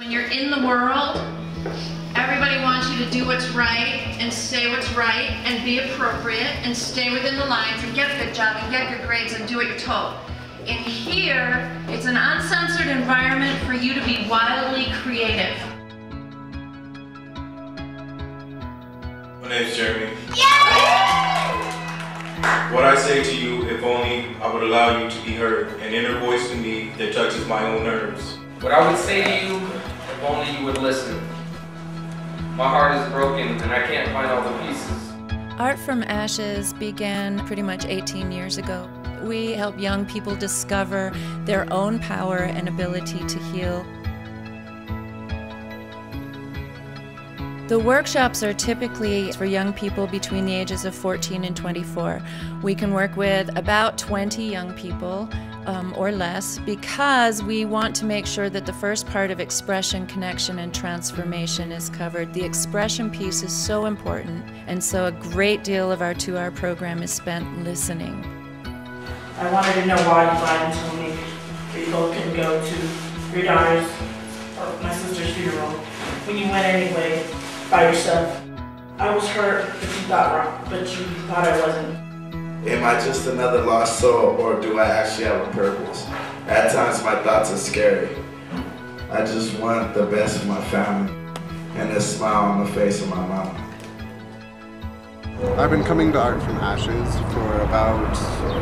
When you're in the world, everybody wants you to do what's right and say what's right and be appropriate and stay within the lines and get a good job and get good grades and do what you're told. In here, it's an uncensored environment for you to be wildly creative. My name's Jeremy. Yeah! What I say to you, if only I would allow you to be heard, an inner voice in me that touches my own nerves. What I would say to you, if only you would listen. My heart is broken and I can't find all the pieces. Art from Ashes began pretty much 18 years ago. We help young people discover their own power and ability to heal. The workshops are typically for young people between the ages of 14 and 24. We can work with about 20 young people or less, because we want to make sure that the first part of expression, connection, and transformation is covered. The expression piece is so important, and so a great deal of our 2-hour program is spent listening. I wanted to know why you lied and told me that you both couldn't go to your daughter's or my sister's funeral when you went anyway by yourself. I was hurt, but you thought I wasn't. Am I just another lost soul, or do I actually have a purpose? At times my thoughts are scary. I just want the best for my family and a smile on the face of my mom. I've been coming to Art from Ashes for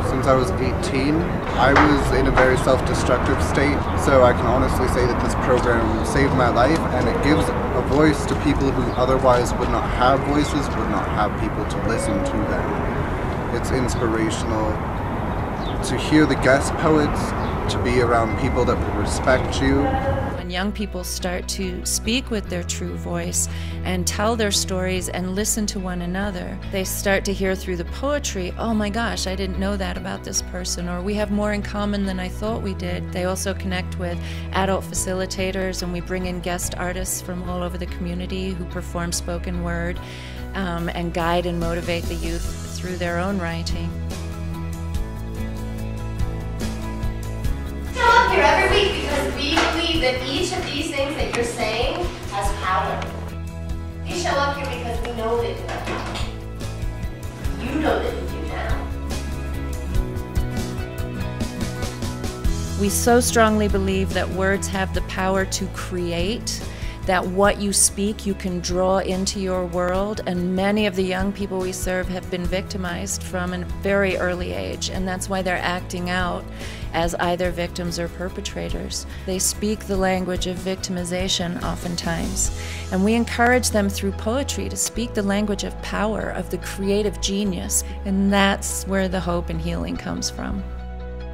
since I was 18. I was in a very self-destructive state, so I can honestly say that this program saved my life, and it gives a voice to people who otherwise would not have voices, would not have people to listen to them. It's inspirational to hear the guest poets, to be around people that will respect you. When young people start to speak with their true voice and tell their stories and listen to one another, they start to hear through the poetry, oh my gosh, I didn't know that about this person, or we have more in common than I thought we did. They also connect with adult facilitators, and we bring in guest artists from all over the community who perform spoken word and guide and motivate the youth through their own writing. Show up here every week because we believe that each of these things that you're saying has power. You show up here because we know that you have power. You know that you do now. We so strongly believe that words have the power to create, that what you speak you can draw into your world, and many of the young people we serve have been victimized from a very early age, and that's why they're acting out as either victims or perpetrators. They speak the language of victimization oftentimes, and we encourage them through poetry to speak the language of power, of the creative genius, and that's where the hope and healing comes from.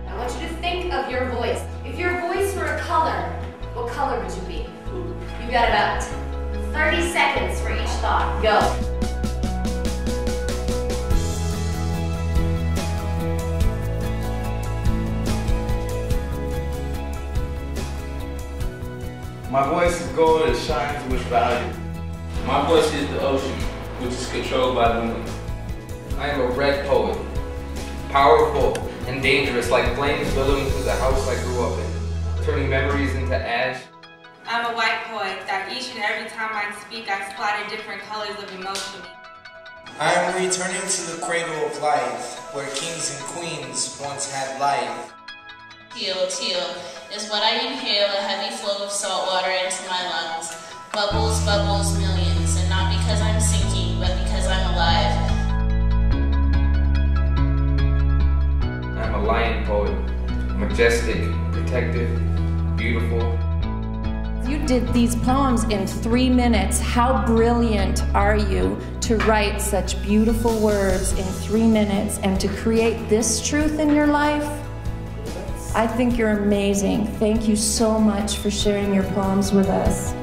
I want you to think of your voice. If your voice were a color, what color would you be? You've got about 30 seconds for each thought. Go. My voice is gold, it shines with value. My voice is the ocean, which is controlled by the wind. I am a red poet, powerful and dangerous, like flames billowing through the house I grew up in, turning memories into ash. I'm a white poet that each and every time I speak, I splatter different colors of emotion. I am returning to the cradle of life, where kings and queens once had life. Teal, teal is what I inhale, a heavy flow of salt water into my lungs. Bubbles, bubbles, millions, and not because I'm sinking, but because I'm alive. I'm a lion poet, majestic, protective, beautiful. You did these poems in 3 minutes. How brilliant are you to write such beautiful words in 3 minutes and to create this truth in your life? I think you're amazing. Thank you so much for sharing your poems with us.